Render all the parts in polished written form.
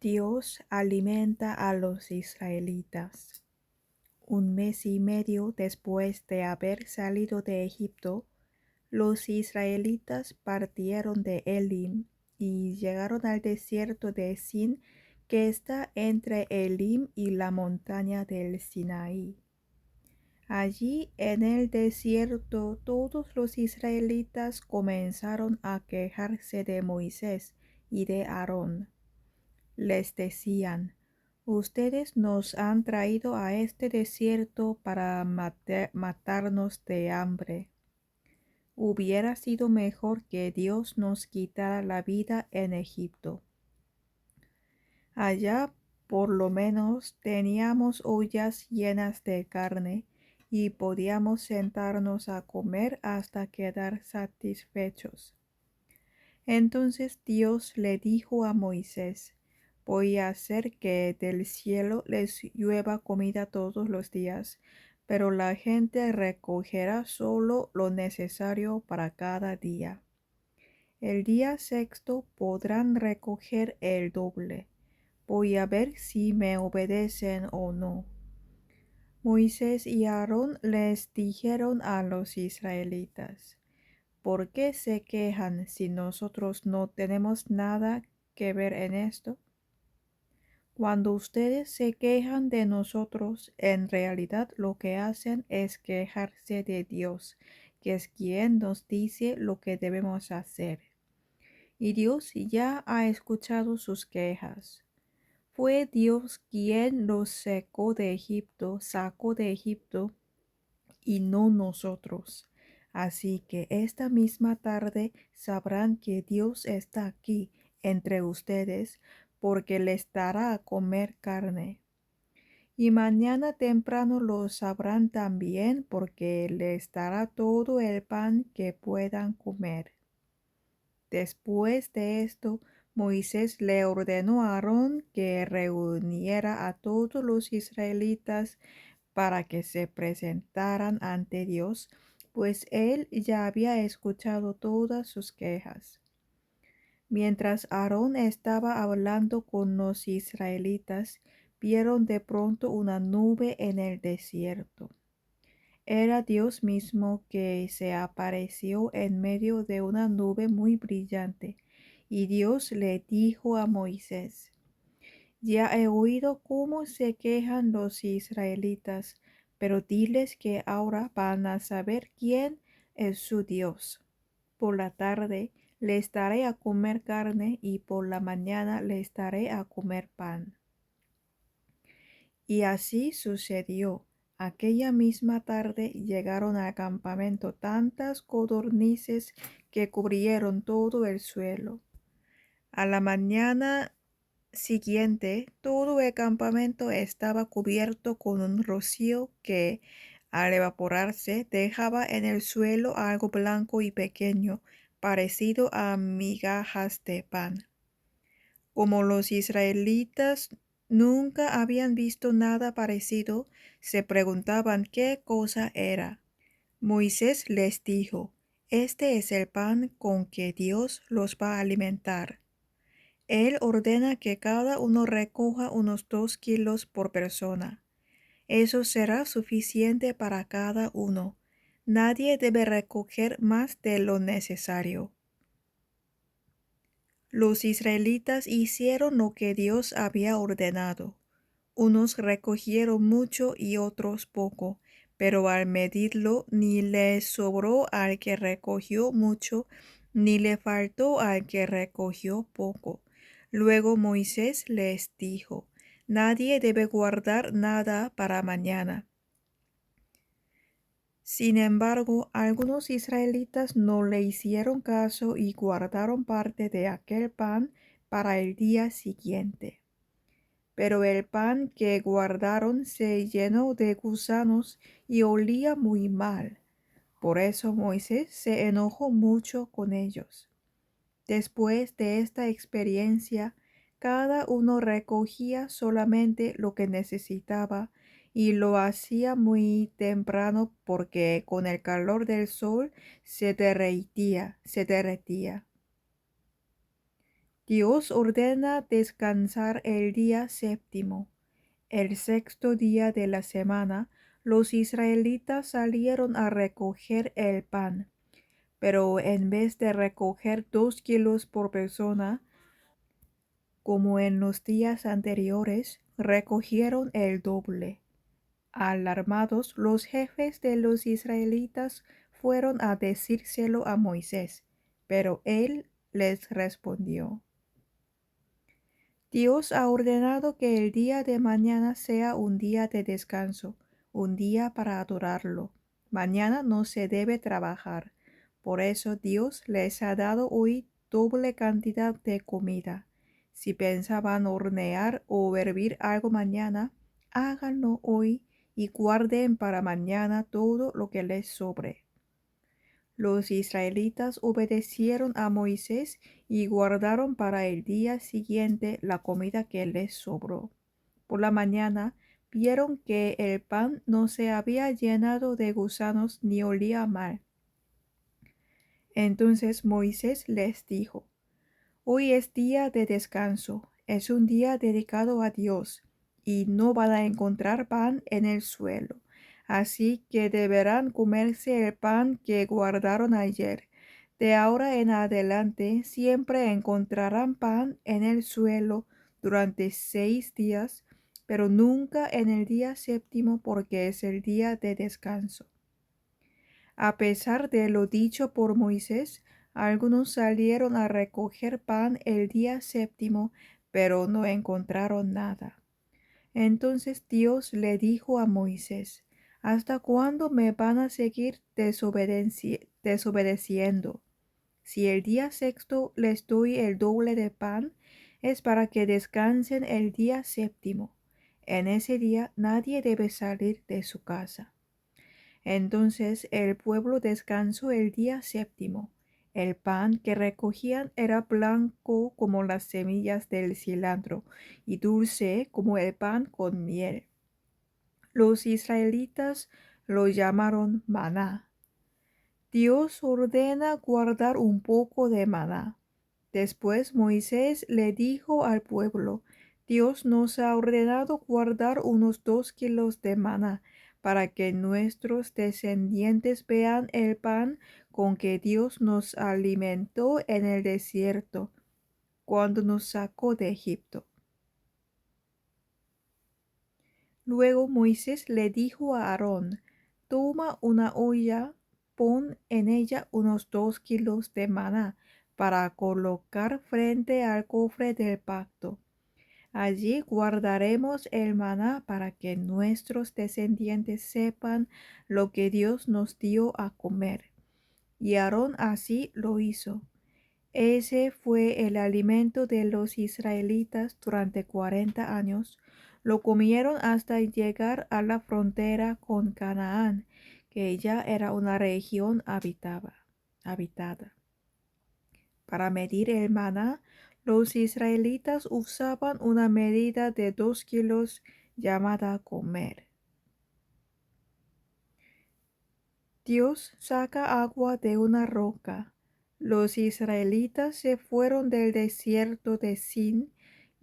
Dios alimenta a los israelitas. 1 mes y medio después de haber salido de Egipto, los israelitas partieron de Elim y llegaron al desierto de Sin, que está entre Elim y la montaña del Sinaí. Allí en el desierto todos los israelitas comenzaron a quejarse de Moisés y de Aarón. Les decían: ustedes nos han traído a este desierto para matarnos de hambre. Hubiera sido mejor que Dios nos quitara la vida en Egipto. Allá por lo menos teníamos ollas llenas de carne y podíamos sentarnos a comer hasta quedar satisfechos. Entonces Dios le dijo a Moisés: voy a hacer que del cielo les llueva comida todos los días, pero la gente recogerá solo lo necesario para cada día. El día sexto podrán recoger el doble. Voy a ver si me obedecen o no. Moisés y Aarón les dijeron a los israelitas: ¿por qué se quejan si nosotros no tenemos nada que ver en esto? Cuando ustedes se quejan de nosotros, en realidad lo que hacen es quejarse de Dios, que es quien nos dice lo que debemos hacer. Y Dios ya ha escuchado sus quejas. Fue Dios quien los sacó de Egipto, y no nosotros. Así que esta misma tarde sabrán que Dios está aquí entre ustedes, porque les dará a comer carne. Y mañana temprano lo sabrán también, porque les dará todo el pan que puedan comer. Después de esto, Moisés le ordenó a Aarón que reuniera a todos los israelitas para que se presentaran ante Dios, pues él ya había escuchado todas sus quejas. Mientras Aarón estaba hablando con los israelitas, vieron de pronto una nube en el desierto. Era Dios mismo que se apareció en medio de una nube muy brillante, y Dios le dijo a Moisés: ya he oído cómo se quejan los israelitas, pero diles que ahora van a saber quién es su Dios. Por la tarde les daré a comer carne y por la mañana les daré a comer pan. Y así sucedió. Aquella misma tarde llegaron al campamento tantas codornices que cubrieron todo el suelo. A la mañana siguiente, todo el campamento estaba cubierto con un rocío que, al evaporarse, dejaba en el suelo algo blanco y pequeño, parecido a migajas de pan. Como los israelitas nunca habían visto nada parecido, se preguntaban qué cosa era. Moisés les dijo: este es el pan con que Dios los va a alimentar. Él ordena que cada uno recoja unos 2 kilos por persona. Eso será suficiente para cada uno. Nadie debe recoger más de lo necesario. Los israelitas hicieron lo que Dios había ordenado. Unos recogieron mucho y otros poco, pero al medirlo ni le sobró al que recogió mucho, ni le faltó al que recogió poco. Luego Moisés les dijo: nadie debe guardar nada para mañana. Sin embargo, algunos israelitas no le hicieron caso y guardaron parte de aquel pan para el día siguiente. Pero el pan que guardaron se llenó de gusanos y olía muy mal. Por eso Moisés se enojó mucho con ellos. Después de esta experiencia, cada uno recogía solamente lo que necesitaba y lo hacía muy temprano porque con el calor del sol se derretía. Dios ordena descansar el día séptimo. El sexto día de la semana, los israelitas salieron a recoger el pan, pero en vez de recoger 2 kilos por persona, como en los días anteriores, recogieron el doble. Alarmados, los jefes de los israelitas fueron a decírselo a Moisés, pero él les respondió: Dios ha ordenado que el día de mañana sea un día de descanso, un día para adorarlo. Mañana no se debe trabajar. Por eso Dios les ha dado hoy doble cantidad de comida. Si pensaban hornear o hervir algo mañana, háganlo hoy y guarden para mañana todo lo que les sobre. Los israelitas obedecieron a Moisés y guardaron para el día siguiente la comida que les sobró. Por la mañana vieron que el pan no se había llenado de gusanos ni olía mal. Entonces Moisés les dijo: Hoy es día de descanso, es un día dedicado a Dios, y no van a encontrar pan en el suelo. Así que deberán comerse el pan que guardaron ayer. De ahora en adelante siempre encontrarán pan en el suelo durante 6 días, pero nunca en el día séptimo, porque es el día de descanso. A pesar de lo dicho por Moisés, algunos salieron a recoger pan el día séptimo, pero no encontraron nada. Entonces Dios le dijo a Moisés: ¿Hasta cuándo me van a seguir desobedeciendo? Si el día sexto les doy el doble de pan, es para que descansen el día séptimo. En ese día nadie debe salir de su casa. Entonces el pueblo descansó el día séptimo. El pan que recogían era blanco como las semillas del cilantro y dulce como el pan con miel. Los israelitas lo llamaron maná. Dios ordena guardar un poco de maná. Después Moisés le dijo al pueblo: Dios nos ha ordenado guardar unos 2 kilos de maná para que nuestros descendientes vean el pan con que Dios nos alimentó en el desierto cuando nos sacó de Egipto. Luego Moisés le dijo a Aarón: Toma una olla, pon en ella unos 2 kilos de maná para colocar frente al cofre del pacto. Allí guardaremos el maná para que nuestros descendientes sepan lo que Dios nos dio a comer. Y Aarón así lo hizo. Ese fue el alimento de los israelitas durante 40 años. Lo comieron hasta llegar a la frontera con Canaán, que ya era una región habitada. Para medir el maná, los israelitas usaban una medida de 2 kilos llamada comer. Dios saca agua de una roca. Los israelitas se fueron del desierto de Sin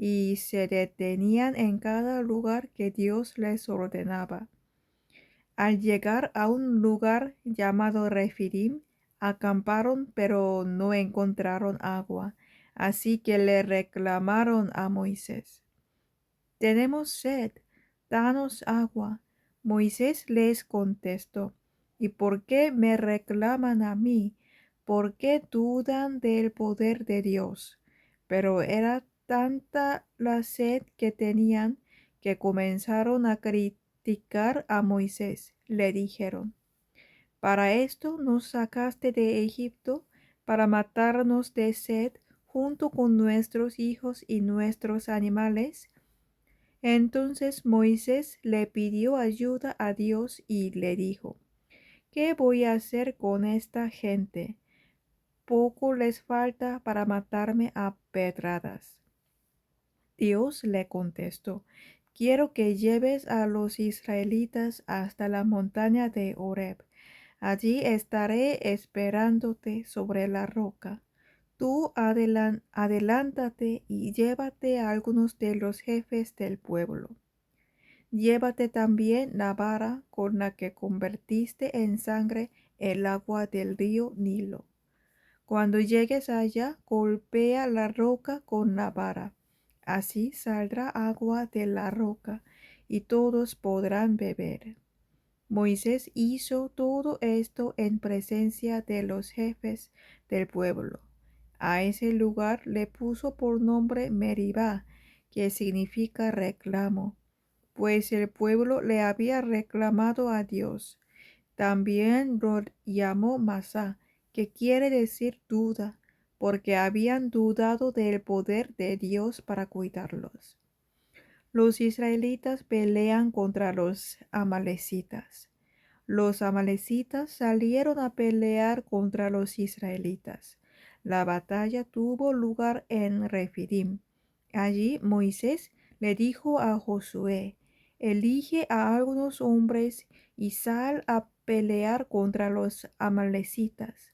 y se detenían en cada lugar que Dios les ordenaba. Al llegar a un lugar llamado Refidim, acamparon, pero no encontraron agua, así que le reclamaron a Moisés: Tenemos sed, danos agua. Moisés les contestó: ¿Y por qué me reclaman a mí? ¿Por qué dudan del poder de Dios? Pero era tanta la sed que tenían que comenzaron a criticar a Moisés. Le dijeron: ¿Para esto nos sacaste de Egipto, para matarnos de sed junto con nuestros hijos y nuestros animales? Entonces Moisés le pidió ayuda a Dios y le dijo: ¿Qué voy a hacer con esta gente? Poco les falta para matarme a pedradas. Dios le contestó: Quiero que lleves a los israelitas hasta la montaña de Horeb. Allí estaré esperándote sobre la roca. tú adelántate y llévate a algunos de los jefes del pueblo. Llévate también la vara con la que convertiste en sangre el agua del río Nilo. Cuando llegues allá, golpea la roca con la vara. Así saldrá agua de la roca, y todos podrán beber. Moisés hizo todo esto en presencia de los jefes del pueblo. A ese lugar le puso por nombre Meribá, que significa reclamo, pues el pueblo le había reclamado a Dios. También lo llamó Masá, que quiere decir duda, porque habían dudado del poder de Dios para cuidarlos. Los israelitas pelean contra los amalecitas. Los amalecitas salieron a pelear contra los israelitas. La batalla tuvo lugar en Refidim. Allí Moisés le dijo a Josué: elige a algunos hombres y sal a pelear contra los amalecitas.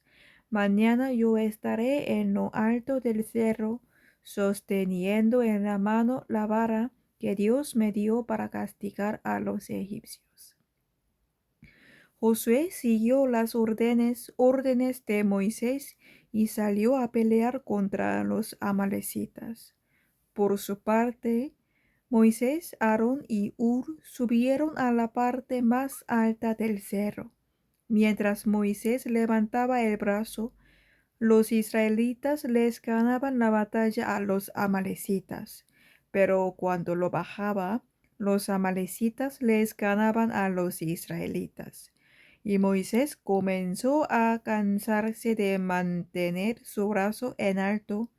Mañana yo estaré en lo alto del cerro, sosteniendo en la mano la vara que Dios me dio para castigar a los egipcios. Josué siguió las órdenes de Moisés y salió a pelear contra los amalecitas. Por su parte, Moisés, Aarón y Hur subieron a la parte más alta del cerro. Mientras Moisés levantaba el brazo, los israelitas les ganaban la batalla a los amalecitas, pero cuando lo bajaba, los amalecitas les ganaban a los israelitas. Y Moisés comenzó a cansarse de mantener su brazo en alto,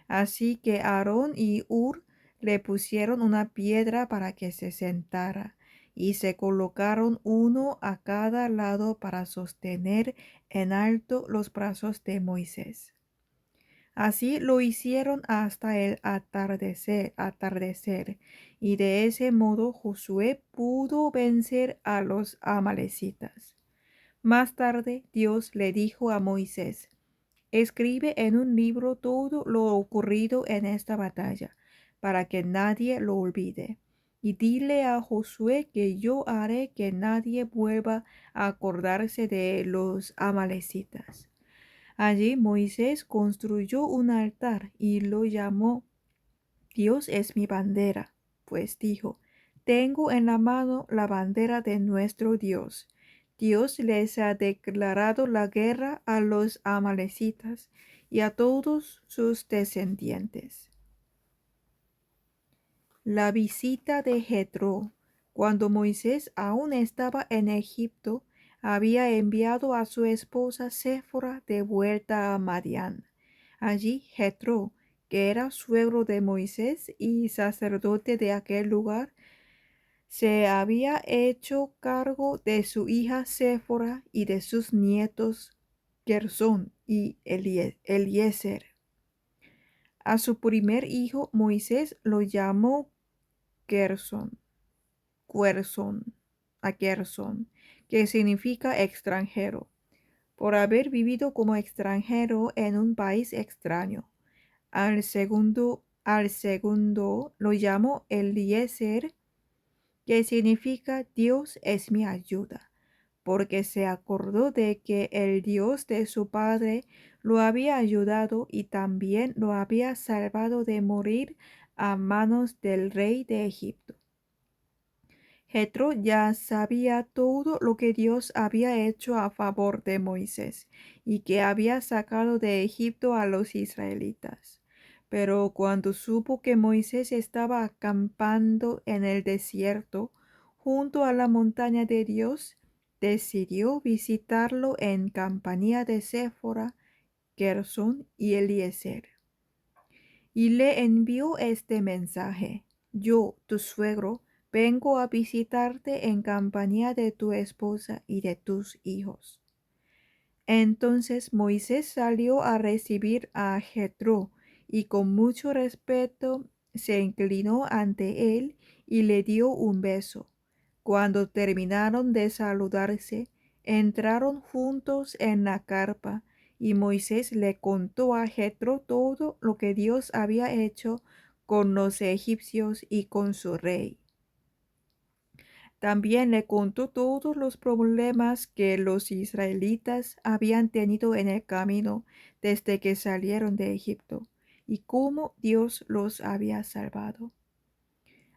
así que Aarón y Hur le pusieron una piedra para que se sentara, y se colocaron uno a cada lado para sostener en alto los brazos de Moisés. Así lo hicieron hasta el atardecer, y de ese modo Josué pudo vencer a los amalecitas. Más tarde Dios le dijo a Moisés: escribe en un libro todo lo ocurrido en esta batalla, para que nadie lo olvide. Y dile a Josué que yo haré que nadie vuelva a acordarse de los amalecitas. Allí Moisés construyó un altar y lo llamó Dios es mi bandera, pues dijo: tengo en la mano la bandera de nuestro Dios. Dios les ha declarado la guerra a los amalecitas y a todos sus descendientes. La visita de Jetro. Cuando Moisés aún estaba en Egipto, había enviado a su esposa Séfora de vuelta a Madián. Allí Jetro, que era suegro de Moisés y sacerdote de aquel lugar, se había hecho cargo de su hija Séfora y de sus nietos Gersón y Eliezer. A su primer hijo Moisés lo llamó Gerson, Cuerzón, a Gerson, que significa extranjero, por haber vivido como extranjero en un país extraño. Al segundo lo llamó Eliezer, que significa Dios es mi ayuda, porque se acordó de que el Dios de su padre lo había ayudado y también lo había salvado de morir a manos del rey de Egipto. Jetro ya sabía todo lo que Dios había hecho a favor de Moisés y que había sacado de Egipto a los israelitas. Pero cuando supo que Moisés estaba acampando en el desierto junto a la montaña de Dios, decidió visitarlo en compañía de Séfora, Gersón y Eliezer. Y le envió este mensaje: yo, tu suegro, vengo a visitarte en compañía de tu esposa y de tus hijos. Entonces Moisés salió a recibir a Jetro y con mucho respeto se inclinó ante él y le dio un beso. Cuando terminaron de saludarse, entraron juntos en la carpa Y Moisés le contó a Jetro todo lo que Dios había hecho con los egipcios y con su rey. También le contó todos los problemas que los israelitas habían tenido en el camino desde que salieron de Egipto y cómo Dios los había salvado.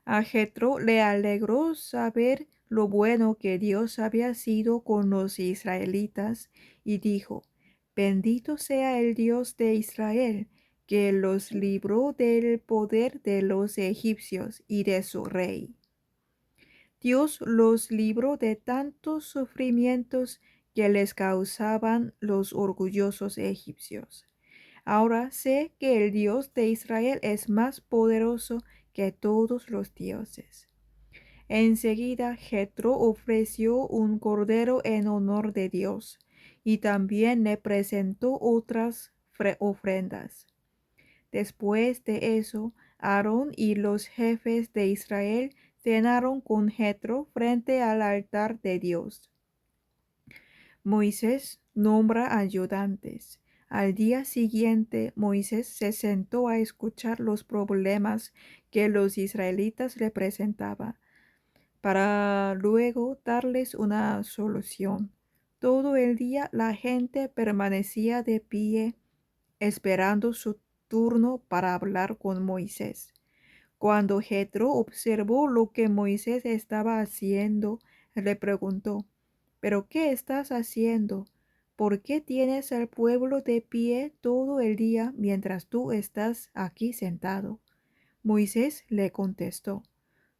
A Jetro le alegró saber lo bueno que Dios había sido con los israelitas y dijo: Bendito sea el Dios de Israel, que los libró del poder de los egipcios y de su rey. Dios los libró de tantos sufrimientos que les causaban los orgullosos egipcios. Ahora sé que el Dios de Israel es más poderoso que todos los dioses. Enseguida Jetro ofreció un cordero en honor de Dios y también le presentó otras ofrendas. Después de eso, Aarón y los jefes de Israel cenaron con Jetro frente al altar de Dios. Moisés nombra ayudantes. Al día siguiente, Moisés se sentó a escuchar los problemas que los israelitas le presentaban, para luego darles una solución. Todo el día la gente permanecía de pie, esperando su turno para hablar con Moisés. Cuando Jetro observó lo que Moisés estaba haciendo, le preguntó: ¿Pero qué estás haciendo? ¿Por qué tienes al pueblo de pie todo el día mientras tú estás aquí sentado? Moisés le contestó: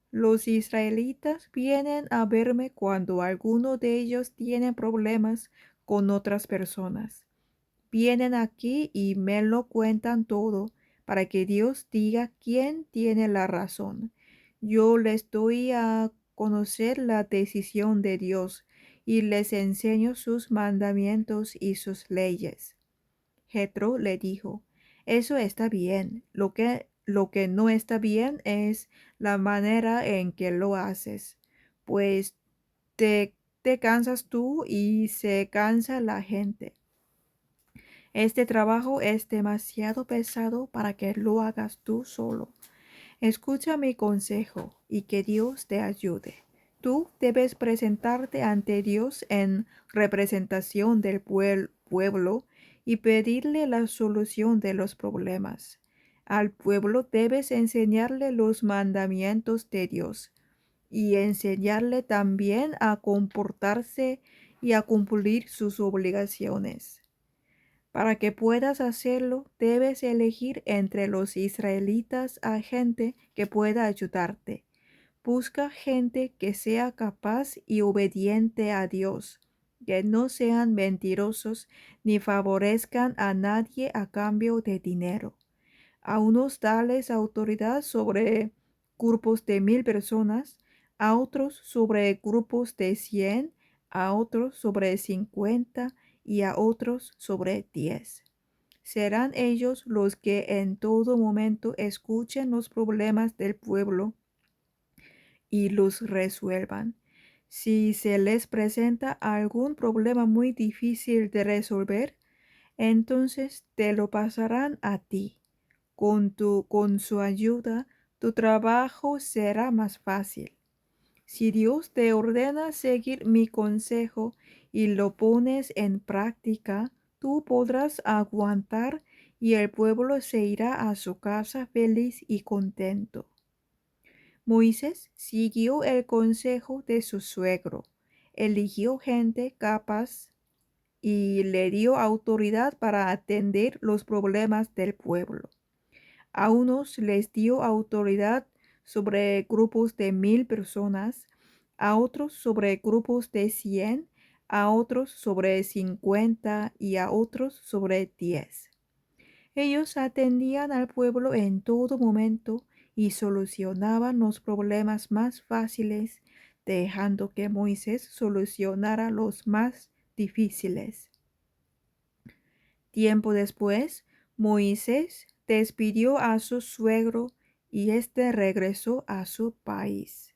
Los israelitas vienen a verme cuando alguno de ellos tiene problemas con otras personas. Vienen aquí y me lo cuentan todo para que Dios diga quién tiene la razón. Yo les doy a conocer la decisión de Dios y les enseño sus mandamientos y sus leyes. Jetro le dijo: Eso está bien. Lo que no está bien es la manera en que lo haces, pues te cansas tú y se cansa la gente. Este trabajo es demasiado pesado para que lo hagas tú solo. Escucha mi consejo y que Dios te ayude. Tú debes presentarte ante Dios en representación del pueblo y pedirle la solución de los problemas. Al pueblo debes enseñarle los mandamientos de Dios y enseñarle también a comportarse y a cumplir sus obligaciones. Para que puedas hacerlo, debes elegir entre los israelitas a gente que pueda ayudarte. Busca gente que sea capaz y obediente a Dios, que no sean mentirosos ni favorezcan a nadie a cambio de dinero. A unos dales autoridad sobre grupos de 1000 personas, a otros sobre grupos de 100, a otros sobre 50 y a otros sobre 10. Serán ellos los que en todo momento escuchen los problemas del pueblo y los resuelvan. Si se les presenta algún problema muy difícil de resolver, entonces te lo pasarán a ti. Con su ayuda, tu trabajo será más fácil. Si Dios te ordena seguir mi consejo y lo pones en práctica, tú podrás aguantar y el pueblo se irá a su casa feliz y contento. Moisés siguió el consejo de su suegro, eligió gente capaz y le dio autoridad para atender los problemas del pueblo. A unos les dio autoridad sobre grupos de 1000 personas, a otros sobre grupos de 100, a otros sobre 50 y a otros sobre 10. Ellos atendían al pueblo en todo momento y solucionaban los problemas más fáciles, dejando que Moisés solucionara los más difíciles. Tiempo después, Moisés despidió a su suegro y éste regresó a su país.